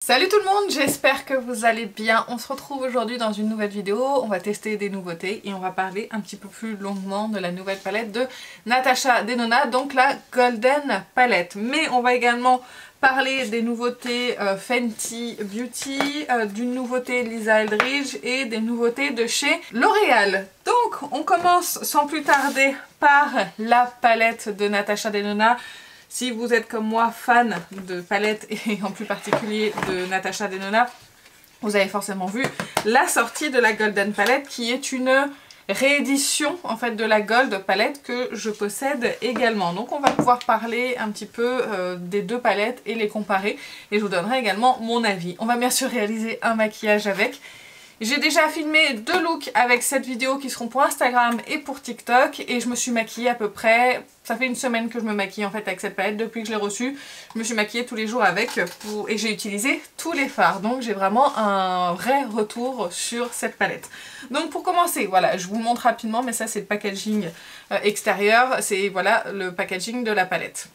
Salut tout le monde, j'espère que vous allez bien. On se retrouve aujourd'hui dans une nouvelle vidéo, on va tester des nouveautés et on va parler un petit peu plus longuement de la nouvelle palette de Natasha Denona, donc la Golden Palette. Mais on va également parler des nouveautés Fenty Beauty, d'une nouveauté Lisa Eldridge et des nouveautés de chez L'Oréal. Donc on commence sans plus tarder par la palette de Natasha Denona. Si vous êtes comme moi fan de palettes et en plus particulier de Natasha Denona, vous avez forcément vu la sortie de la Golden Palette qui est une réédition en fait de la Gold Palette que je possède également. Donc on va pouvoir parler un petit peu des deux palettes et les comparer et je vous donnerai également mon avis. On va bien sûr réaliser un maquillage avec. J'ai déjà filmé 2 looks avec cette vidéo qui seront pour Instagram et pour TikTok et je me suis maquillée à peu près, ça fait une semaine que je me maquille en fait avec cette palette depuis que je l'ai reçue. Je me suis maquillée tous les jours avec et j'ai utilisé tous les fards, donc j'ai vraiment un vrai retour sur cette palette. Donc pour commencer, voilà, je vous montre rapidement, mais ça c'est le packaging extérieur, c'est voilà le packaging de la palette.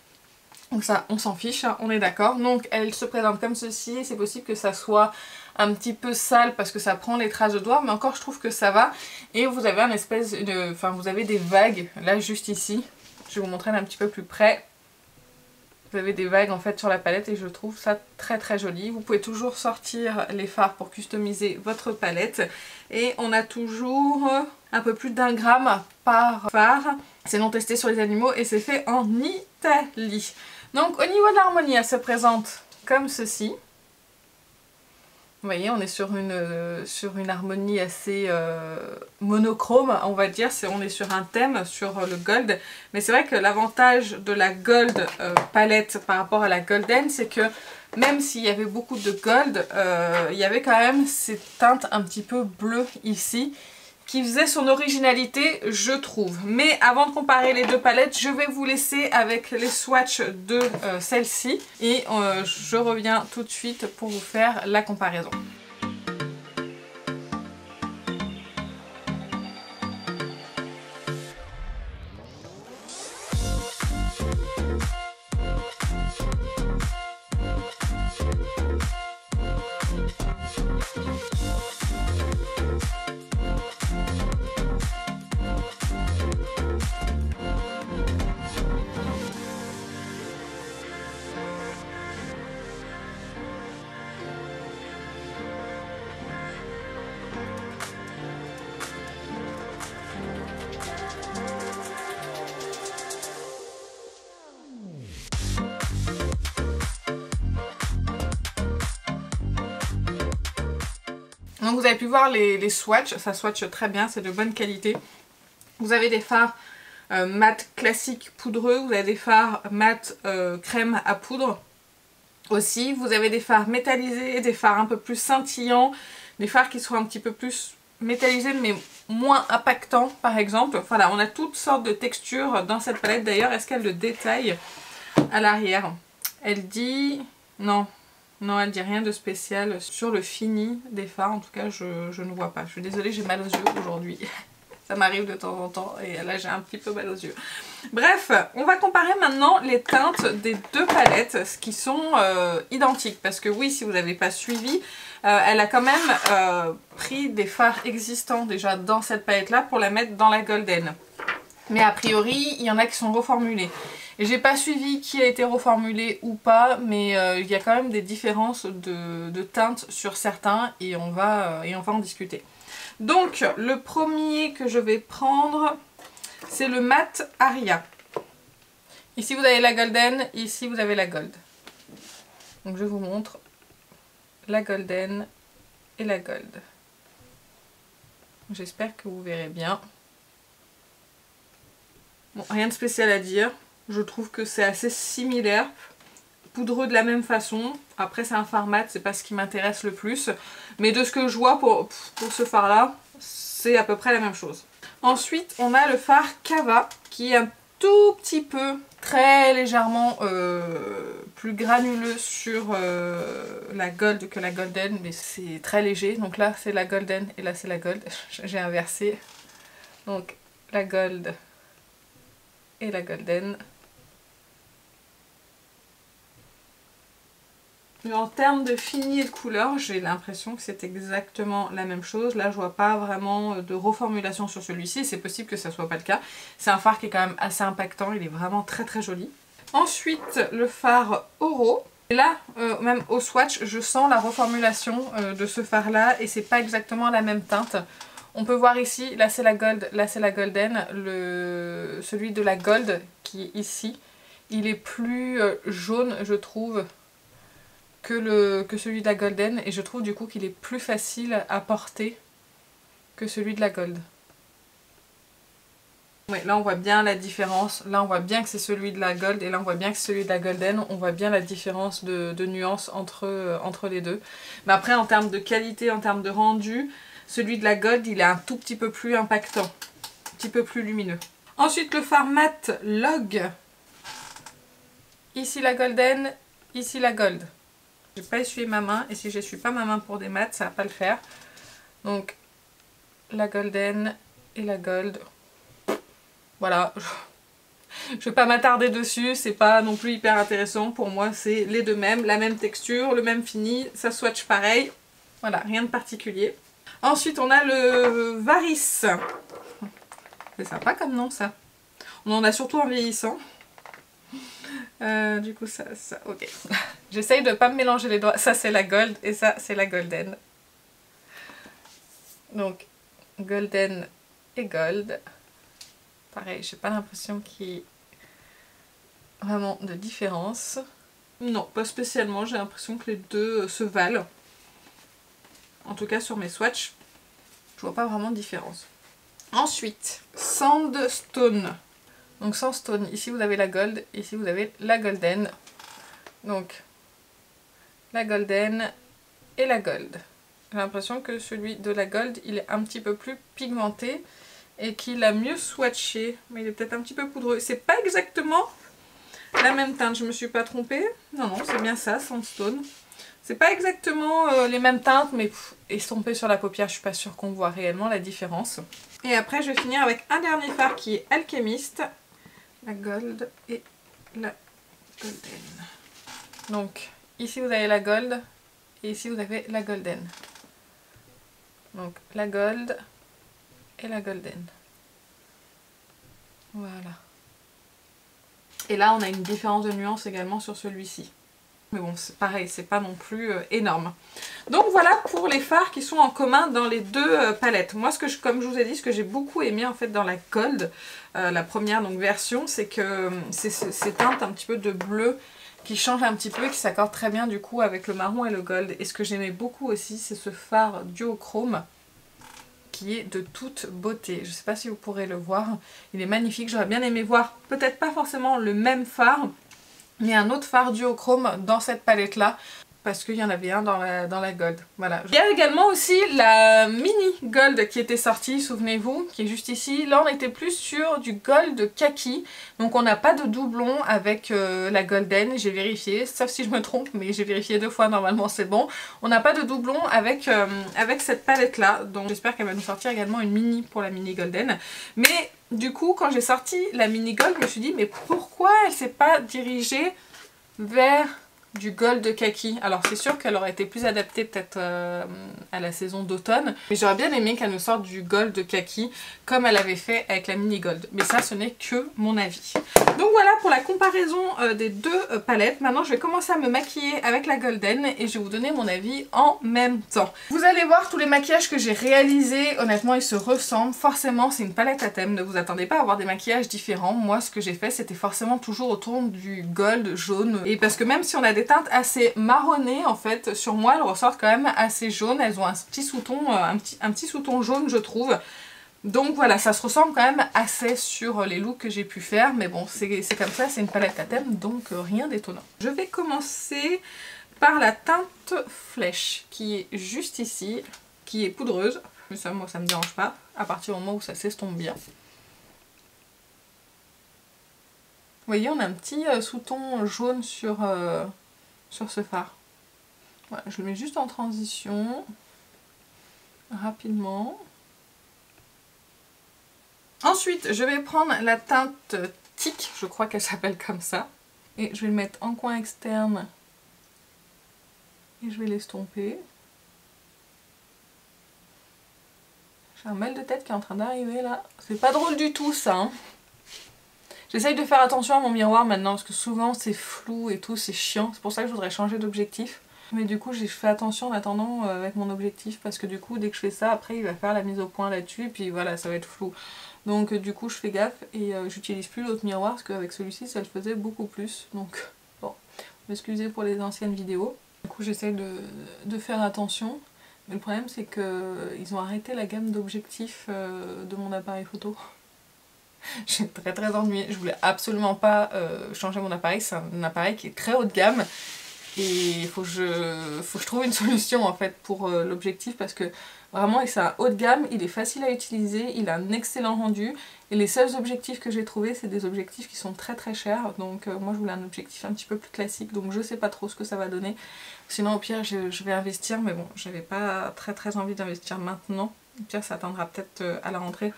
Donc ça, on s'en fiche, hein, on est d'accord. Donc elle se présente comme ceci, et c'est possible que ça soit un petit peu sale parce que ça prend les traces de doigts, mais encore je trouve que ça va. Et vous avez un espèce de... Enfin, vous avez des vagues, là juste ici. Je vais vous montrer un petit peu plus près. Vous avez des vagues en fait sur la palette et je trouve ça très très joli. Vous pouvez toujours sortir les fards pour customiser votre palette. Et on a toujours un peu plus d'1 gramme par fard. C'est non testé sur les animaux et c'est fait en Italie. Donc au niveau de l'harmonie, elle se présente comme ceci. Vous voyez, on est sur une harmonie assez monochrome, on va dire. On est sur un thème, sur le gold. Mais c'est vrai que l'avantage de la gold palette par rapport à la golden, c'est que même s'il y avait beaucoup de gold, il y avait quand même ces teintes un petit peu bleues ici, qui faisait son originalité, je trouve. Mais avant de comparer les deux palettes, je vais vous laisser avec les swatchs de celle-ci. Et je reviens tout de suite pour vous faire la comparaison. Donc vous avez pu voir les swatchs, ça swatch très bien, c'est de bonne qualité. Vous avez des fards mat classiques poudreux, vous avez des fards mat crème à poudre aussi. Vous avez des fards métallisés, des fards un peu plus scintillants, des fards qui sont un petit peu plus métallisés mais moins impactants par exemple. Voilà, on a toutes sortes de textures dans cette palette. D'ailleurs, est-ce qu'elle le détaille à l'arrière? Elle dit... non. Non, elle dit rien de spécial sur le fini des fards, en tout cas je ne vois pas. Je suis désolée, j'ai mal aux yeux aujourd'hui. Ça m'arrive de temps en temps et là j'ai un petit peu mal aux yeux. Bref, on va comparer maintenant les teintes des deux palettes qui sont identiques. Parce que oui, si vous n'avez pas suivi, elle a quand même pris des fards existants déjà dans cette palette là pour la mettre dans la Golden. Mais a priori, il y en a qui sont reformulés. Et j'ai pas suivi qui a été reformulé ou pas, mais il y a quand même des différences de teintes sur certains et on va en discuter. Donc le premier que je vais prendre, c'est le mat Aria. Ici vous avez la Golden, ici vous avez la Gold. Donc je vous montre la Golden et la Gold. J'espère que vous verrez bien. Bon, rien de spécial à dire. Je trouve que c'est assez similaire. Poudreux de la même façon. Après c'est un fard mat, c'est pas ce qui m'intéresse le plus. Mais de ce que je vois pour ce fard là, c'est à peu près la même chose. Ensuite on a le fard Cava qui est un tout petit peu, très légèrement plus granuleux sur la Gold que la Golden. Mais c'est très léger. Donc là c'est la Golden et là c'est la Gold. J'ai inversé. Donc la Gold et la Golden. En termes de fini et de couleur, j'ai l'impression que c'est exactement la même chose. Là, je vois pas vraiment de reformulation sur celui-ci. C'est possible que ça soit pas le cas. C'est un fard qui est quand même assez impactant. Il est vraiment très très joli. Ensuite, le fard Oro. Et là, même au swatch, je sens la reformulation de ce fard-là. Et c'est pas exactement la même teinte. On peut voir ici, là c'est la Gold, là c'est la Golden. Celui de la Gold qui est ici, il est plus jaune, je trouve, que celui de la Golden, et je trouve du coup qu'il est plus facile à porter que celui de la Gold. Oui, là on voit bien la différence, là on voit bien que c'est celui de la Gold et là on voit bien que c'est celui de la Golden, on voit bien la différence de nuances entre les deux. Mais après en termes de qualité, en termes de rendu, celui de la Gold il est un tout petit peu plus impactant, un petit peu plus lumineux. Ensuite le fard mat Log, ici la Golden, ici la Gold. J'ai pas essuyé ma main et si j'essuie pas ma main pour des mats, ça va pas le faire. Donc la Golden et la Gold. Voilà, je vais pas m'attarder dessus, c'est pas non plus hyper intéressant. Pour moi, c'est les deux mêmes, la même texture, le même fini, ça swatch pareil. Voilà, rien de particulier. Ensuite, on a le Varis. C'est sympa comme nom ça. On en a surtout en vieillissant. Du coup ça ok. J'essaye de pas me mélanger les doigts. Ça c'est la Gold et ça c'est la Golden. Donc Golden et Gold. Pareil, j'ai pas l'impression qu'il y ait vraiment de différence. Non, pas spécialement. J'ai l'impression que les deux se valent. En tout cas sur mes swatchs, je vois pas vraiment de différence. Ensuite, Sandstone. Donc Sandstone, ici vous avez la Gold, ici vous avez la Golden. Donc la Golden et la Gold. J'ai l'impression que celui de la Gold, il est un petit peu plus pigmenté et qu'il a mieux swatché. Mais il est peut-être un petit peu poudreux. C'est pas exactement la même teinte, je me suis pas trompée. Non, non, c'est bien ça, Sandstone. C'est pas exactement les mêmes teintes, mais estompé sur la paupière, je suis pas sûre qu'on voit réellement la différence. Et après, je vais finir avec un dernier fard qui est Alchemist. La Gold et la Golden. Donc ici vous avez la Gold et ici vous avez la Golden. Donc la Gold et la Golden. Voilà. Et là on a une différence de nuance également sur celui-ci. Mais bon, c'est pareil, c'est pas non plus énorme. Donc voilà pour les fards qui sont en commun dans les deux palettes. Moi, comme je vous ai dit, ce que j'ai beaucoup aimé en fait dans la Gold, la première donc, version, c'est que c'est ces teintes un petit peu de bleu qui changent un petit peu et qui s'accordent très bien du coup avec le marron et le gold. Et ce que j'aimais beaucoup aussi, c'est ce fard duochrome qui est de toute beauté. Je sais pas si vous pourrez le voir, il est magnifique. J'aurais bien aimé voir peut-être pas forcément le même fard, mais un autre fard duochrome dans cette palette là, parce qu'il y en avait un dans la Gold. Voilà. Il y a également aussi la mini Gold qui était sortie, souvenez-vous, qui est juste ici. Là on était plus sur du Gold kaki, donc on n'a pas de doublon avec la Golden, j'ai vérifié, sauf si je me trompe, mais j'ai vérifié 2 fois, normalement c'est bon. On n'a pas de doublon avec cette palette là, donc j'espère qu'elle va nous sortir également une mini pour la mini Golden. Mais du coup, quand j'ai sorti la mini Gold, je me suis dit, mais pourquoi elle s'est pas dirigée vers du gold kaki? Alors c'est sûr qu'elle aurait été plus adaptée peut-être à la saison d'automne, mais j'aurais bien aimé qu'elle nous sorte du gold kaki comme elle avait fait avec la mini gold, mais ça ce n'est que mon avis. Donc voilà pour la comparaison des deux palettes. Maintenant je vais commencer à me maquiller avec la Golden et je vais vous donner mon avis en même temps. Vous allez voir tous les maquillages que j'ai réalisés, honnêtement ils se ressemblent. Forcément c'est une palette à thème, ne vous attendez pas à avoir des maquillages différents. Moi ce que j'ai fait c'était forcément toujours autour du gold jaune, et parce que même si on a des teintes assez marronnées en fait, sur moi elles ressortent quand même assez jaunes. Elles ont un petit sous-ton, un petit sous-ton jaune je trouve. Donc voilà, ça se ressemble quand même assez sur les looks que j'ai pu faire, mais bon c'est comme ça, c'est une palette à thème, donc rien d'étonnant. Je vais commencer par la teinte flèche qui est juste ici, qui est poudreuse, mais ça moi ça me dérange pas, à partir du moment où ça s'estompe bien. Vous voyez, on a un petit sous-ton jaune sur ce fard. Voilà, je le mets juste en transition, rapidement. Ensuite, je vais prendre la teinte Tic, je crois qu'elle s'appelle comme ça. Et je vais le mettre en coin externe Et je vais l'estomper. J'ai un mal de tête qui est en train d'arriver là. C'est pas drôle du tout ça. Hein. J'essaye de faire attention à mon miroir maintenant parce que souvent c'est flou et tout, c'est chiant. C'est pour ça que je voudrais changer d'objectif. Mais du coup je fais attention en attendant avec mon objectif parce que du coup dès que je fais ça, après il va faire la mise au point là-dessus et puis voilà, ça va être flou. Donc du coup je fais gaffe et j'utilise plus l'autre miroir parce qu'avec celui-ci ça le faisait beaucoup plus. Donc bon, m'excusez pour les anciennes vidéos. Du coup j'essaye de faire attention. Mais le problème c'est qu'ils ont arrêté la gamme d'objectifs de mon appareil photo. J'ai très ennuyée, je voulais absolument pas changer mon appareil, c'est un appareil qui est très haut de gamme. Et il faut que je trouve une solution en fait pour l'objectif parce que vraiment c'est un haut de gamme, il est facile à utiliser, il a un excellent rendu. Et les seuls objectifs que j'ai trouvés c'est des objectifs qui sont très chers. Donc moi je voulais un objectif un petit peu plus classique donc je sais pas trop ce que ça va donner. Sinon au pire je vais investir mais bon j'avais pas très envie d'investir maintenant. Au pire ça attendra peut-être à la rentrée.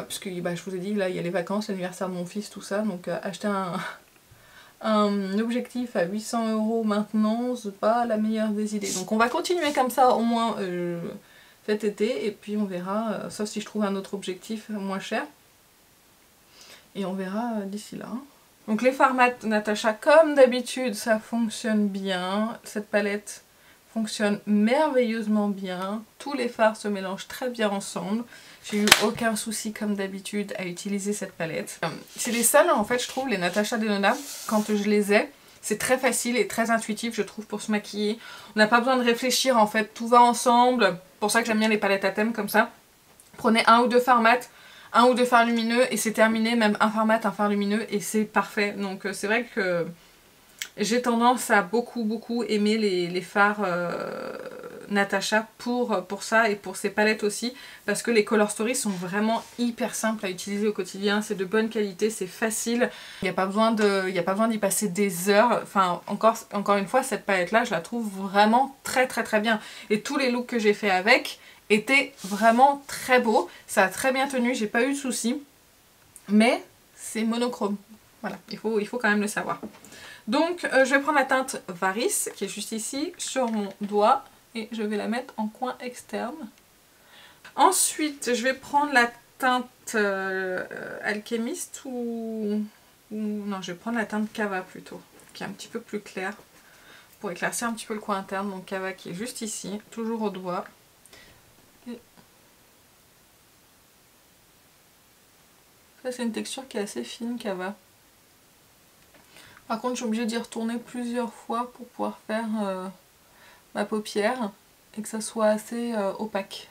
Puisque bah, je vous ai dit là il y a les vacances, l'anniversaire de mon fils, tout ça. Donc acheter un objectif à 800 € maintenant, c'est pas la meilleure des idées. Donc on va continuer comme ça au moins cet été et puis on verra, sauf si je trouve un autre objectif moins cher. Et on verra d'ici là. Donc les fards mat Natasha, comme d'habitude, ça fonctionne bien. Cette palette fonctionne merveilleusement bien. Tous les fards se mélangent très bien ensemble. J'ai eu aucun souci comme d'habitude à utiliser cette palette. C'est les seuls en fait je trouve, les Natasha Denona, quand je les ai, c'est très facile et très intuitif je trouve pour se maquiller. On n'a pas besoin de réfléchir en fait, tout va ensemble. C'est pour ça que j'aime bien les palettes à thème comme ça. Prenez un ou deux fards mat, un ou deux fards lumineux et c'est terminé, même un fard mat, un fard lumineux et c'est parfait. Donc c'est vrai que j'ai tendance à beaucoup aimer les fards Natasha pour ça et pour ses palettes aussi parce que les Color Story sont vraiment hyper simples à utiliser au quotidien, c'est de bonne qualité, c'est facile, il n'y a pas besoin d'y passer des heures. Enfin encore une fois cette palette là je la trouve vraiment très bien et tous les looks que j'ai fait avec étaient vraiment très beaux, ça a très bien tenu, j'ai pas eu de soucis mais c'est monochrome, voilà, il faut quand même le savoir. Donc je vais prendre la teinte Varis qui est juste ici sur mon doigt et je vais la mettre en coin externe. Ensuite je vais prendre la teinte Alchemist ou non, je vais prendre la teinte Cava plutôt, qui est un petit peu plus claire pour éclaircir un petit peu le coin interne. Donc Cava qui est juste ici, toujours au doigt. Et ça c'est une texture qui est assez fine Cava. Par contre je suis obligée d'y retourner plusieurs fois pour pouvoir faire ma paupière et que ça soit assez opaque.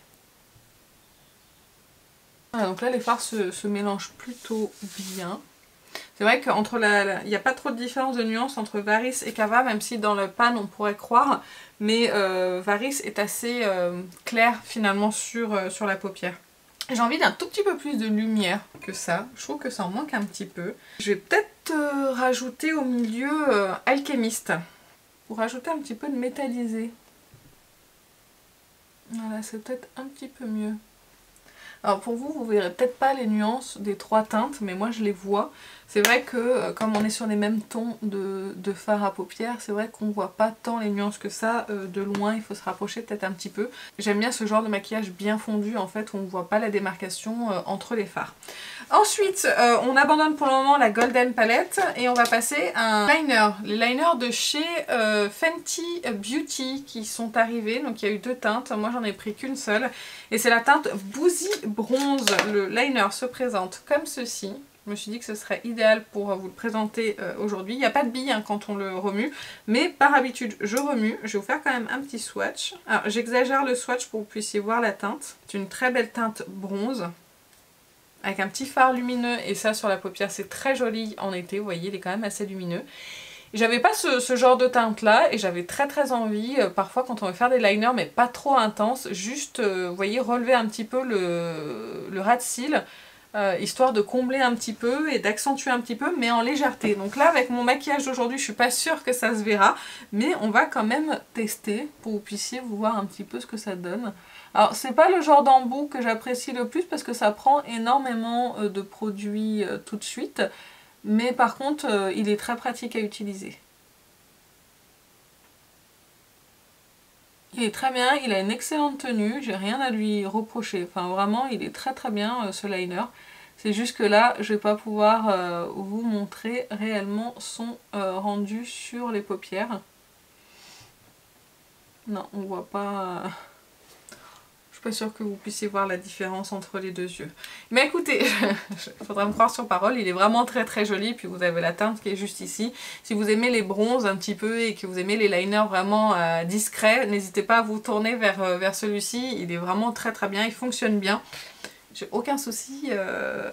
Voilà, donc là les fards se mélangent plutôt bien. C'est vrai qu'entre il n'y a pas trop de différence de nuance entre Varis et Cava, même si dans le pan on pourrait croire, mais Varis est assez clair finalement sur la paupière. J'ai envie d'un tout petit peu plus de lumière que ça, je trouve que ça en manque un petit peu. Je vais peut-être rajouter au milieu Alchemist, pour rajouter un petit peu de métallisé. Voilà, c'est peut-être un petit peu mieux. Alors pour vous, vous verrez peut-être pas les nuances des trois teintes, mais moi je les vois. C'est vrai que comme on est sur les mêmes tons de fard à paupières, c'est vrai qu'on voit pas tant les nuances que ça de loin, il faut se rapprocher peut-être un petit peu. J'aime bien ce genre de maquillage bien fondu en fait, où on ne voit pas la démarcation entre les fards. Ensuite, on abandonne pour le moment la Golden Palette et on va passer à un liner. Les liners de chez Fenty Beauty qui sont arrivés, donc il y a eu deux teintes, moi j'en ai pris qu'une seule. Et c'est la teinte Boozy Bronze. Le liner se présente comme ceci. Je me suis dit que ce serait idéal pour vous le présenter aujourd'hui. Il n'y a pas de bille hein, quand on le remue, mais par habitude je remue. Je vais vous faire quand même un petit swatch. Alors j'exagère le swatch pour que vous puissiez voir la teinte. C'est une très belle teinte bronze, avec un petit fard lumineux et ça sur la paupière c'est très joli en été, vous voyez il est quand même assez lumineux. J'avais pas ce genre de teinte là et j'avais très envie, parfois quand on veut faire des liners mais pas trop intenses, juste vous voyez relever un petit peu le ras de cils, histoire de combler un petit peu et d'accentuer un petit peu mais en légèreté. Donc là avec mon maquillage d'aujourd'hui je suis pas sûre que ça se verra, mais on va quand même tester pour que vous puissiez voir un petit peu ce que ça donne. Alors c'est pas le genre d'embout que j'apprécie le plus parce que ça prend énormément de produits tout de suite, mais par contre il est très pratique à utiliser. Il est très bien, il a une excellente tenue, j'ai rien à lui reprocher. Enfin vraiment, il est très très bien ce liner. C'est juste que là, je vais pas pouvoir vous montrer réellement son rendu sur les paupières. Non, on voit pas... Je suis pas sûre que vous puissiez voir la différence entre les deux yeux. Mais écoutez, il faudra me croire sur parole, il est vraiment très très joli. Puis vous avez la teinte qui est juste ici. Si vous aimez les bronzes un petit peu et que vous aimez les liners vraiment discrets, n'hésitez pas à vous tourner vers celui-ci. Il est vraiment très très bien, il fonctionne bien. J'ai aucun souci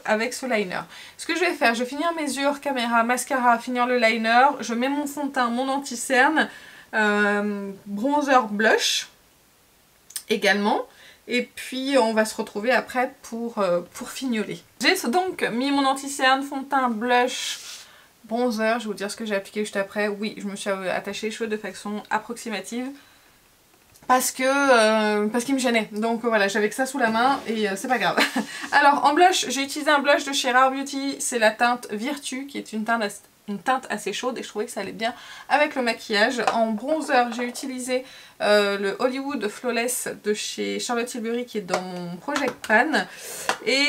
avec ce liner. Ce que je vais faire, je vais finir mes yeux hors caméra, mascara, finir le liner. Je mets mon fond de teint, mon anti-cerne, bronzer, blush également. Et puis on va se retrouver après pour fignoler. J'ai donc mis mon anti-cerne, fond de teint, blush, bronzer. Je vais vous dire ce que j'ai appliqué juste après. Oui, je me suis attachée les cheveux de façon approximative. Parce qu'il me gênait. Donc voilà, j'avais que ça sous la main et c'est pas grave. Alors en blush, j'ai utilisé un blush de chez Rare Beauty. C'est la teinte Virtue qui est une teinte assez chaude et je trouvais que ça allait bien avec le maquillage. En bronzer, j'ai utilisé le Hollywood Flawless de chez Charlotte Tilbury qui est dans mon Project Pan. Et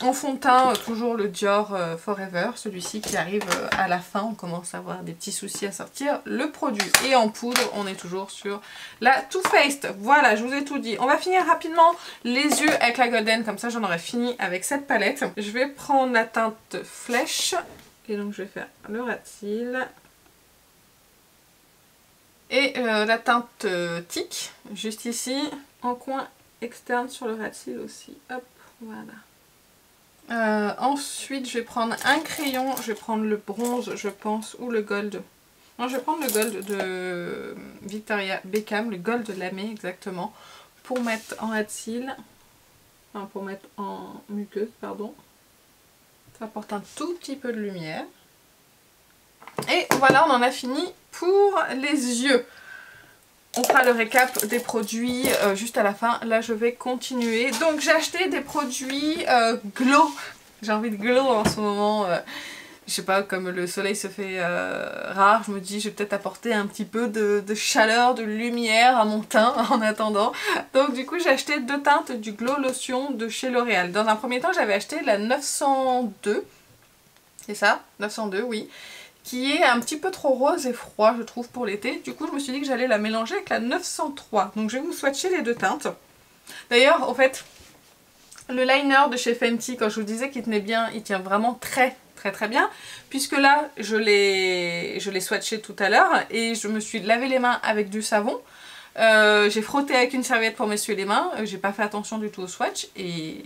en fond de teint, toujours le Dior Forever, celui-ci qui arrive à la fin. On commence à avoir des petits soucis à sortir le produit. Et en poudre, on est toujours sur la Too Faced. Voilà, je vous ai tout dit. On va finir rapidement les yeux avec la Golden, comme ça j'en aurai fini avec cette palette. Je vais prendre la teinte Flèche. Et donc je vais faire le ras de cils. Et la teinte Tic, juste ici, en coin externe sur le ras de cils aussi. Hop, voilà. Ensuite, je vais prendre un crayon, je vais prendre le bronze, je pense, ou le gold. Non, je vais prendre le gold de Victoria Beckham, le gold lamé exactement, pour mettre en ras de cils. Enfin, pour mettre en muqueuse, pardon. Ça apporte un tout petit peu de lumière. Et voilà, on en a fini pour les yeux. On fera le récap des produits juste à la fin. Là, je vais continuer. Donc, j'ai acheté des produits glow. J'ai envie de glow en ce moment. Je sais pas, comme le soleil se fait rare, je me dis, je vais peut-être apporter un petit peu de chaleur, de lumière à mon teint en attendant. Donc, du coup, j'ai acheté deux teintes du Glow Lotion de chez L'Oréal. Dans un premier temps, j'avais acheté la 902. C'est ça, 902, oui. Qui est un petit peu trop rose et froid, je trouve, pour l'été. Du coup, je me suis dit que j'allais la mélanger avec la 903. Donc, je vais vous swatcher les deux teintes. D'ailleurs, en fait, le liner de chez Fenty, quand je vous disais qu'il tenait bien, il tient vraiment très bien. Puisque là, je l'ai swatché tout à l'heure et je me suis lavé les mains avec du savon. J'ai frotté avec une serviette pour m'essuyer les mains. J'ai pas fait attention du tout au swatch et...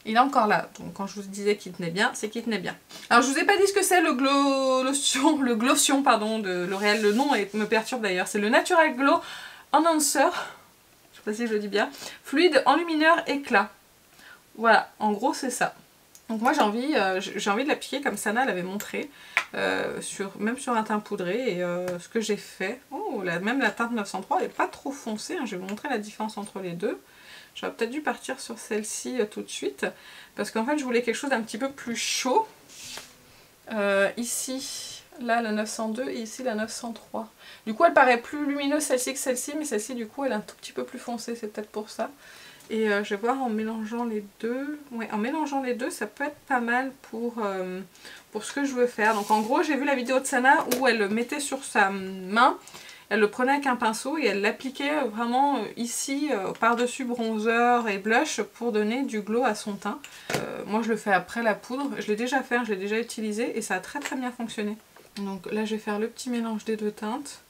il est encore là, donc quand je vous disais qu'il tenait bien, c'est qu'il tenait bien. Alors je vous ai pas dit ce que c'est le Glowtion pardon, de L'Oréal, le nom me perturbe d'ailleurs, c'est le Natural Glow Enhancer, je sais pas si je le dis bien, fluide enlumineur éclat. Voilà, en gros c'est ça. Donc moi j'ai envie de l'appliquer comme Sana l'avait montré, même sur un teint poudré, et ce que j'ai fait, même la teinte 903 elle n'est pas trop foncée, hein, je vais vous montrer la différence entre les deux. J'aurais peut-être dû partir sur celle-ci tout de suite, parce qu'en fait je voulais quelque chose d'un petit peu plus chaud. Ici, là la 902 et ici la 903. Du coup elle paraît plus lumineuse celle-ci que celle-ci, mais celle-ci du coup elle est un tout petit peu plus foncée, c'est peut-être pour ça. Et je vais voir en mélangeant les deux. Ouais, en mélangeant les deux, ça peut être pas mal pour ce que je veux faire. Donc en gros, j'ai vu la vidéo de Sana où elle le mettait sur sa main. Elle le prenait avec un pinceau et elle l'appliquait vraiment ici, par-dessus bronzer et blush pour donner du glow à son teint. Moi je le fais après la poudre. Je l'ai déjà fait, je l'ai déjà utilisé et ça a très bien fonctionné. Donc là je vais faire le petit mélange des deux teintes.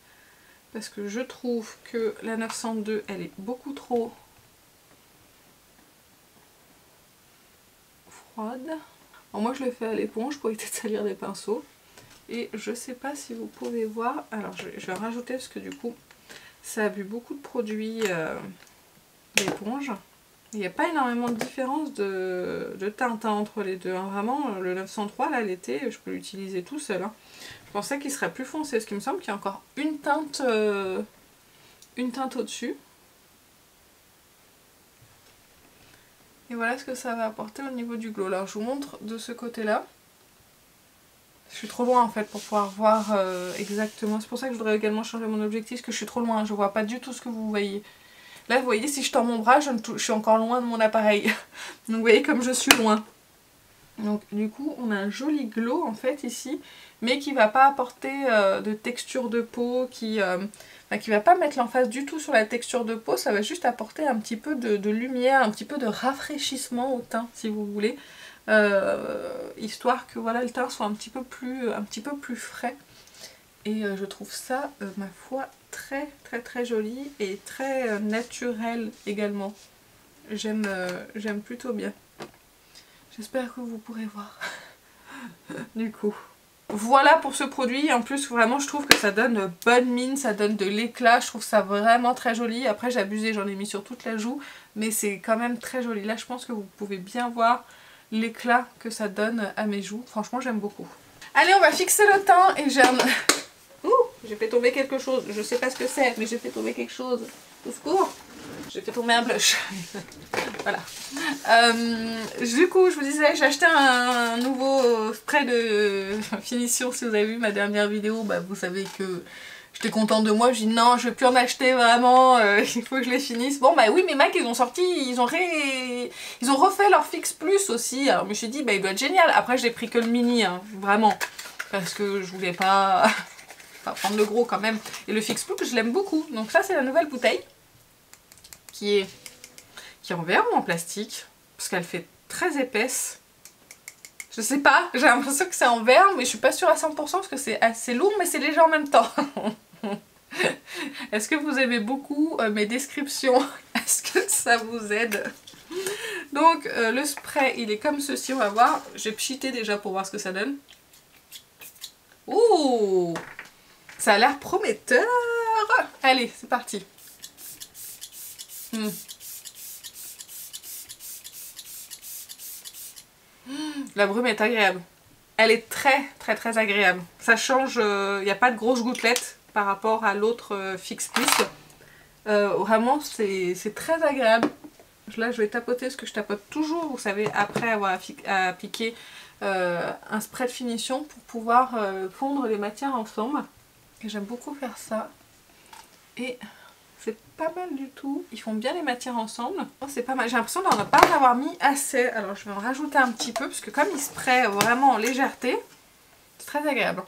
Parce que je trouve que la 902, elle est beaucoup trop... froide. Alors moi je le fais à l'éponge pour éviter de salir des pinceaux. Et je sais pas si vous pouvez voir. Alors je vais rajouter parce que du coup ça a bu beaucoup de produits d'éponge. Il n'y a pas énormément de différence de teinte entre les deux. Hein. Vraiment le 903 là l'été je peux l'utiliser tout seul. Hein. Je pensais qu'il serait plus foncé parce qu'il me semble qu'il y a encore une teinte au-dessus. Et voilà ce que ça va apporter au niveau du glow. Alors je vous montre de ce côté là. Je suis trop loin en fait pour pouvoir voir exactement. C'est pour ça que je voudrais également changer mon objectif, parce que je suis trop loin, je vois pas du tout ce que vous voyez. Là vous voyez, si je tends mon bras, je suis encore loin de mon appareil. Donc vous voyez comme je suis loin. Donc du coup on a un joli glow en fait ici, mais qui va pas apporter de texture de peau, qui va pas mettre l'emphase du tout sur la texture de peau, ça va juste apporter un petit peu de lumière, un petit peu de rafraîchissement au teint si vous voulez. Histoire que voilà, le teint soit un petit peu plus frais. Et je trouve ça, ma foi, très joli et très naturel également. J'aime plutôt bien. J'espère que vous pourrez voir. Du coup. Voilà pour ce produit. En plus, vraiment, je trouve que ça donne bonne mine, ça donne de l'éclat. Je trouve ça vraiment très joli. Après, j'ai abusé, j'en ai mis sur toute la joue. Mais c'est quand même très joli. Là, je pense que vous pouvez bien voir l'éclat que ça donne à mes joues. Franchement, j'aime beaucoup. Allez, on va fixer le teint. Et j'ai un... Ouh, j'ai fait tomber quelque chose. Je sais pas ce que c'est, mais j'ai fait tomber quelque chose. Au secours. J'ai fait tomber un blush. Voilà. Du coup, je vous disais, j'ai acheté un nouveau spray de finition. Si vous avez vu ma dernière vidéo, bah, vous savez que j'étais contente de moi. Je dis non, je vais plus en acheter vraiment. Il faut que je les finisse. Bon, bah oui, mes MAC, ils ont sorti, ils ont refait leur Fix Plus aussi. Alors, je me suis dit, bah, il doit être génial. Après, j'ai pris que le mini, hein, vraiment. Parce que je voulais pas prendre le gros quand même. Et le Fix Plus, je l'aime beaucoup. Donc, ça, c'est la nouvelle bouteille. Qui est en verre ou en plastique, parce qu'elle fait très épaisse. Je sais pas, j'ai l'impression que c'est en verre, mais je suis pas sûre à 100% parce que c'est assez lourd, mais c'est léger en même temps. Est-ce que vous aimez beaucoup mes descriptions? Est-ce que ça vous aide? Donc le spray, il est comme ceci, on va voir. J'ai pchité déjà pour voir ce que ça donne. Ouh, ça a l'air prometteur. Allez, c'est parti. La brume est agréable. Elle est très agréable. Ça change, il n'y a pas de grosses gouttelettes par rapport à l'autre Fix Plus. Vraiment, c'est très agréable. Là, je vais tapoter parce que je tapote toujours, vous savez, après avoir appliqué un spray de finition pour pouvoir fondre les matières ensemble. J'aime beaucoup faire ça. Et c'est pas mal du tout. Ils font bien les matières ensemble. Oh, c'est pas mal. J'ai l'impression d'en pas en avoir mis assez. Alors je vais en rajouter un petit peu parce que comme il spray vraiment en légèreté, c'est très agréable.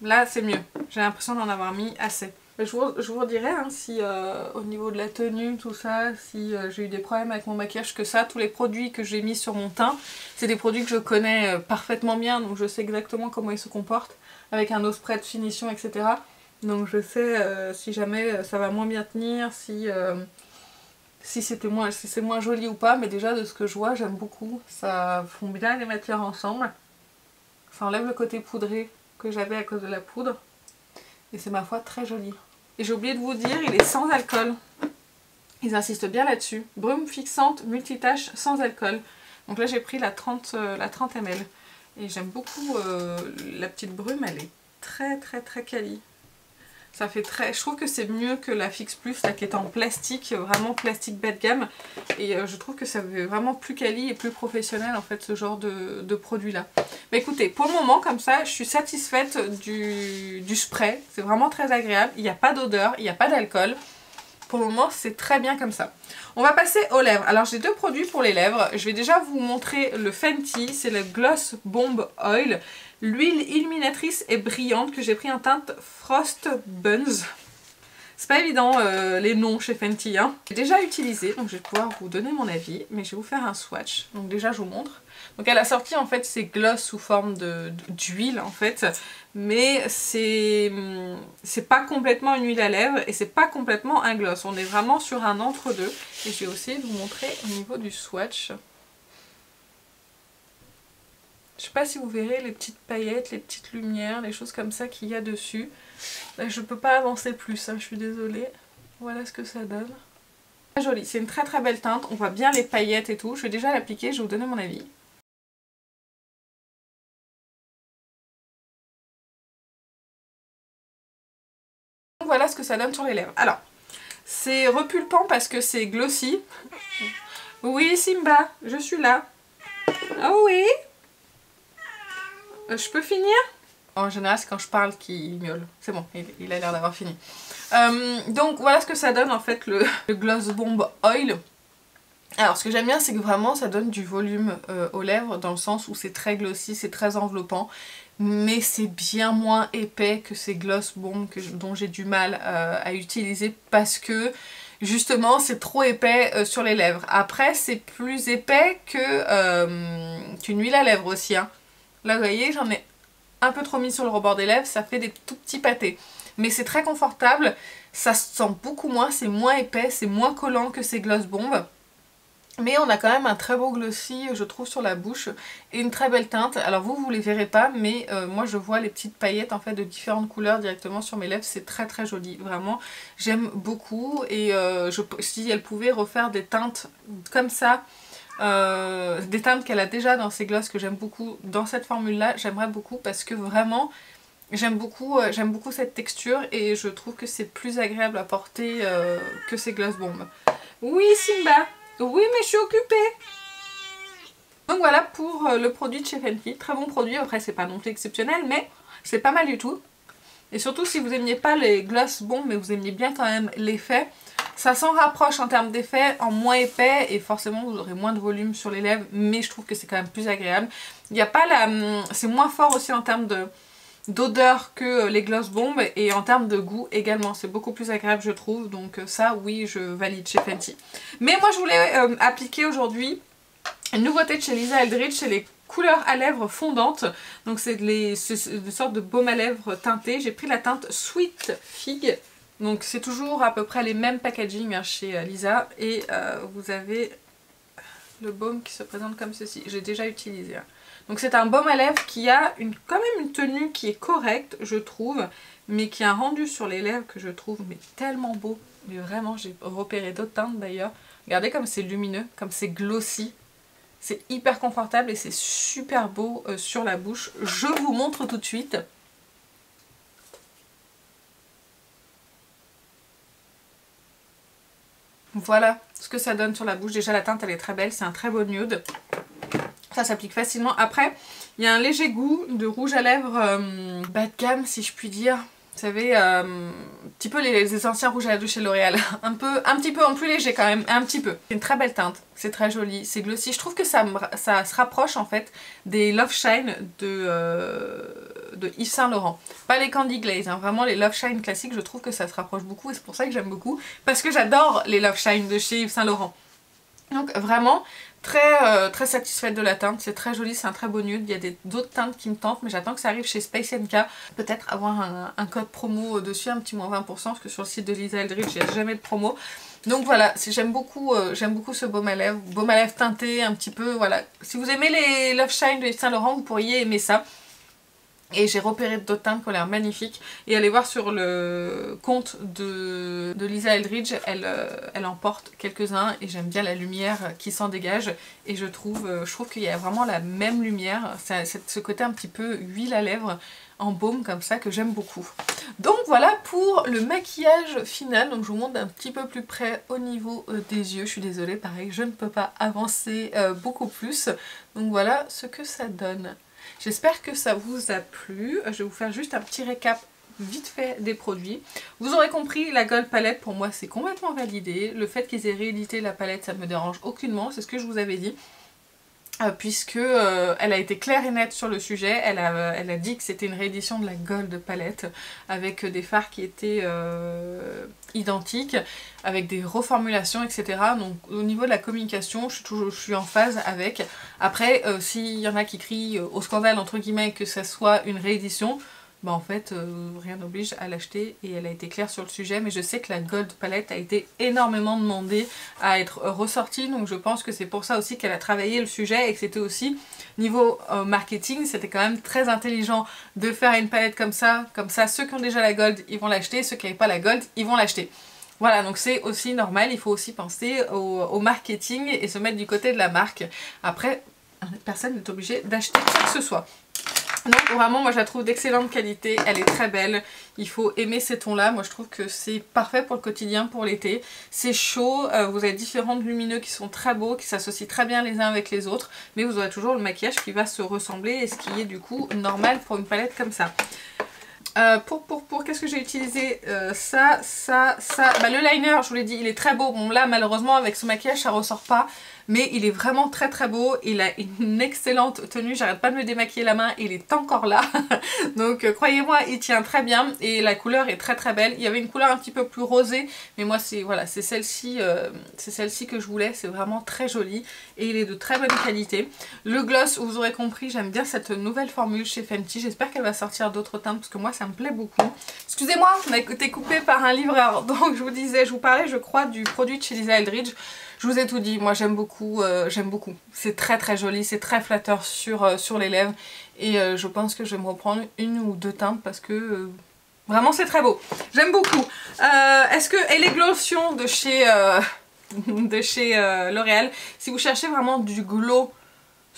Là c'est mieux. J'ai l'impression d'en avoir mis assez. Je vous redirai hein, si au niveau de la tenue, tout ça, si j'ai eu des problèmes avec mon maquillage, que ça, tous les produits que j'ai mis sur mon teint, c'est des produits que je connais parfaitement bien, donc je sais exactement comment ils se comportent, avec un autre spray de finition, etc. Donc je sais si jamais ça va moins bien tenir, si c'est moins joli ou pas, mais déjà de ce que je vois, j'aime beaucoup. Ça fond bien les matières ensemble. Ça enlève le côté poudré que j'avais à cause de la poudre. Et c'est ma foi très joli. Et j'ai oublié de vous dire, il est sans alcool. Ils insistent bien là-dessus. Brume fixante, multitâche, sans alcool. Donc là j'ai pris la 30 ml. Et j'aime beaucoup la petite brume, elle est très quali. Ça fait très... Je trouve que c'est mieux que la Fix Plus, là, qui est en plastique, vraiment plastique bas de gamme. Et je trouve que ça fait vraiment plus quali et plus professionnel, en fait, ce genre de produit-là. Mais écoutez, pour le moment, comme ça, je suis satisfaite du spray. C'est vraiment très agréable. Il n'y a pas d'odeur, il n'y a pas d'alcool. Pour le moment, c'est très bien comme ça. On va passer aux lèvres. Alors, j'ai deux produits pour les lèvres. Je vais déjà vous montrer le Fenty. C'est le Gloss Bomb Oil. L'huile illuminatrice et brillante que j'ai pris en teinte Frost Buns. C'est pas évident les noms chez Fenty. Hein. J'ai déjà utilisé, donc je vais pouvoir vous donner mon avis. Mais je vais vous faire un swatch. Donc déjà, je vous montre. Donc elle a sorti en fait ces gloss sous forme d'huile en fait. Mais c'est pas complètement une huile à lèvres et c'est pas complètement un gloss. On est vraiment sur un entre-deux. Et je vais aussi vous montrer au niveau du swatch. Je sais pas si vous verrez les petites paillettes, les petites lumières, les choses comme ça qu'il y a dessus. Là, je peux pas avancer plus, hein, je suis désolée. Voilà ce que ça donne. Très joli, c'est une très belle teinte. On voit bien les paillettes et tout. Je vais déjà l'appliquer, je vais vous donner mon avis. Voilà ce que ça donne sur les lèvres. Alors, c'est repulpant parce que c'est glossy. Oui, Simba, je suis là. Oh oui. Je peux finir? En général, c'est quand je parle qu'il miaule. C'est bon, il a l'air d'avoir fini. Donc voilà ce que ça donne en fait le Gloss Bomb Oil. Alors ce que j'aime bien, c'est que vraiment ça donne du volume aux lèvres, dans le sens où c'est très glossy, c'est très enveloppant, mais c'est bien moins épais que ces Gloss Bomb dont j'ai du mal à utiliser, parce que justement c'est trop épais sur les lèvres. Après c'est plus épais qu'une huile à lèvres aussi, hein. Là vous voyez, j'en ai un peu trop mis sur le rebord des lèvres, ça fait des tout petits pâtés. Mais c'est très confortable, ça se sent beaucoup moins, c'est moins épais, c'est moins collant que ces Gloss Bomb. Mais on a quand même un très beau glossy, je trouve, sur la bouche, et une très belle teinte. Alors vous les verrez pas, mais moi je vois les petites paillettes en fait de différentes couleurs directement sur mes lèvres, c'est très très joli, vraiment. J'aime beaucoup, et si elle pouvait refaire des teintes comme ça, des teintes qu'elle a déjà dans ses glosses que j'aime beaucoup, dans cette formule là, j'aimerais beaucoup, parce que vraiment j'aime beaucoup cette texture, et je trouve que c'est plus agréable à porter que ces Gloss Bomb. Oui Simba! Oui, mais je suis occupée. Donc voilà pour le produit de chez Fenty. Très bon produit, après c'est pas non plus exceptionnel, mais c'est pas mal du tout. Et surtout si vous aimiez pas les Gloss Bomb, mais vous aimiez bien quand même l'effet, ça s'en rapproche en termes d'effet, en moins épais, et forcément vous aurez moins de volume sur les lèvres, mais je trouve que c'est quand même plus agréable. Il n'y a pas la... C'est moins fort aussi en termes d'odeur que les Gloss Bomb, et en termes de goût également, c'est beaucoup plus agréable je trouve, donc ça oui je valide chez Fenty. Mais moi je voulais appliquer aujourd'hui une nouveauté de chez Lisa Eldridge, c'est les couleurs à lèvres fondantes, donc c'est des sortes de baume à lèvres teintés. J'ai pris la teinte Sweet Fig, donc c'est toujours à peu près les mêmes packaging hein, chez Lisa, et vous avez le baume qui se présente comme ceci, j'ai déjà utilisé hein. Donc c'est un baume à lèvres qui a quand même une tenue qui est correcte je trouve, mais qui a un rendu sur les lèvres que je trouve mais tellement beau. Mais vraiment j'ai repéré d'autres teintes d'ailleurs. Regardez comme c'est lumineux, comme c'est glossy. C'est hyper confortable et c'est super beau sur la bouche. Je vous montre tout de suite. Voilà ce que ça donne sur la bouche. Déjà la teinte elle est très belle, c'est un très beau nude. Ça s'applique facilement. Après, il y a un léger goût de rouge à lèvres bas de gamme, si je puis dire. Vous savez, un petit peu les anciens rouges à lèvres de chez L'Oréal. un petit peu en plus léger quand même, un petit peu. C'est une très belle teinte, c'est très joli, c'est glossy. Je trouve que ça se rapproche en fait des Love Shine de Yves Saint Laurent. Pas les Candy Glaze, hein, vraiment les Love Shine classiques, je trouve que ça se rapproche beaucoup, et c'est pour ça que j'aime beaucoup. Parce que j'adore les Love Shine de chez Yves Saint Laurent. Donc vraiment très satisfaite de la teinte, c'est très joli, c'est un très beau nude. Il y a d'autres teintes qui me tentent, mais j'attends que ça arrive chez Space NK. Peut-être avoir un code promo dessus, un petit moins 20%, parce que sur le site de Lisa Eldridge, il n'y a jamais de promo. Donc voilà, j'aime beaucoup ce baume à lèvres teinté un petit peu, voilà. Si vous aimez les Love Shine de Yves Saint Laurent, vous pourriez aimer ça. Et j'ai repéré d'autres teintes qui ont l'air magnifiques. Et allez voir sur le compte de Lisa Eldridge, elle en porte quelques-uns. Et j'aime bien la lumière qui s'en dégage. Et je trouve qu'il y a vraiment la même lumière. C'est ce côté un petit peu huile à lèvres en baume comme ça que j'aime beaucoup. Donc voilà pour le maquillage final. Donc je vous montre d'un petit peu plus près au niveau des yeux. Je suis désolée, pareil, je ne peux pas avancer beaucoup plus. Donc voilà ce que ça donne. J'espère que ça vous a plu. Je vais vous faire juste un petit récap vite fait des produits. Vous aurez compris, la Gold Palette pour moi c'est complètement validé. Le fait qu'ils aient réédité la palette ça ne me dérange aucunement, c'est ce que je vous avais dit. Puisque elle a été claire et nette sur le sujet, elle a dit que c'était une réédition de la Gold Palette avec des fards qui étaient identiques, avec des reformulations etc. Donc au niveau de la communication je suis en phase avec. Après s'il y en a qui crient au scandale entre guillemets que ça soit une réédition, bah en fait rien n'oblige à l'acheter, et elle a été claire sur le sujet. Mais je sais que la Gold Palette a été énormément demandée à être ressortie, donc je pense que c'est pour ça aussi qu'elle a travaillé le sujet, et que c'était aussi niveau marketing, c'était quand même très intelligent de faire une palette comme ça ceux qui ont déjà la Gold ils vont l'acheter, ceux qui n'avaient pas la Gold ils vont l'acheter. Voilà, donc c'est aussi normal, il faut aussi penser au marketing et se mettre du côté de la marque. Après, personne n'est obligé d'acheter quoi que ce soit. Donc vraiment moi je la trouve d'excellente qualité, elle est très belle, il faut aimer ces tons là, moi je trouve que c'est parfait pour le quotidien, pour l'été. C'est chaud, vous avez différents lumineux qui sont très beaux, qui s'associent très bien les uns avec les autres, mais vous aurez toujours le maquillage qui va se ressembler et ce qui est du coup normal pour une palette comme ça. Qu'est-ce que j'ai utilisé ça. Bah, le liner, je vous l'ai dit, il est très beau. Bon là malheureusement avec ce maquillage ça ressort pas. Mais il est vraiment très très beau, il a une excellente tenue, j'arrête pas de me démaquiller la main, il est encore là. Donc croyez-moi, il tient très bien et la couleur est très très belle. Il y avait une couleur un petit peu plus rosée, mais moi c'est voilà, c'est celle-ci que je voulais, c'est vraiment très joli et il est de très bonne qualité. Le gloss, vous aurez compris, j'aime bien cette nouvelle formule chez Fenty, j'espère qu'elle va sortir d'autres teintes parce que moi ça me plaît beaucoup. Excusez-moi, on a été coupé par un livreur, donc je vous disais, je vous parlais je crois du produit de chez Lisa Eldridge. Je vous ai tout dit, moi j'aime beaucoup, c'est très très joli, c'est très flatteur sur les lèvres et je pense que je vais me reprendre une ou deux teintes parce que vraiment c'est très beau, j'aime beaucoup. Est-ce que et les glotions de chez L'Oréal, si vous cherchez vraiment du glow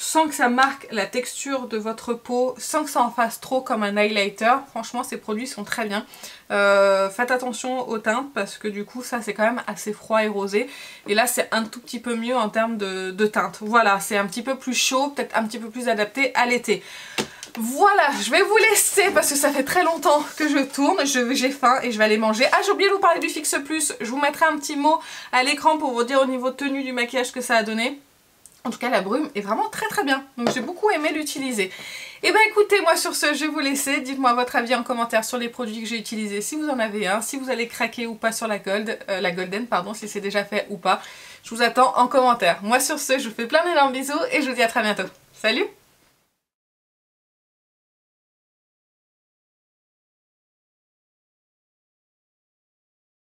sans que ça marque la texture de votre peau, sans que ça en fasse trop comme un highlighter, franchement ces produits sont très bien. Faites attention aux teintes parce que du coup ça c'est quand même assez froid et rosé et là c'est un tout petit peu mieux en termes de teinte. Voilà, c'est un petit peu plus chaud, peut-être un petit peu plus adapté à l'été. Voilà, je vais vous laisser parce que ça fait très longtemps que je tourne, j'ai faim et je vais aller manger. Ah, j'ai oublié de vous parler du Fix Plus, je vous mettrai un petit mot à l'écran pour vous dire au niveau tenue du maquillage que ça a donné. En tout cas la brume est vraiment très très bien, donc j'ai beaucoup aimé l'utiliser. Et ben écoutez, moi sur ce je vais vous laisser, dites-moi votre avis en commentaire sur les produits que j'ai utilisés, si vous en avez un, si vous allez craquer ou pas sur la Golden, pardon, si c'est déjà fait ou pas. Je vous attends en commentaire. Moi sur ce je vous fais plein d'énormes bisous et je vous dis à très bientôt. Salut!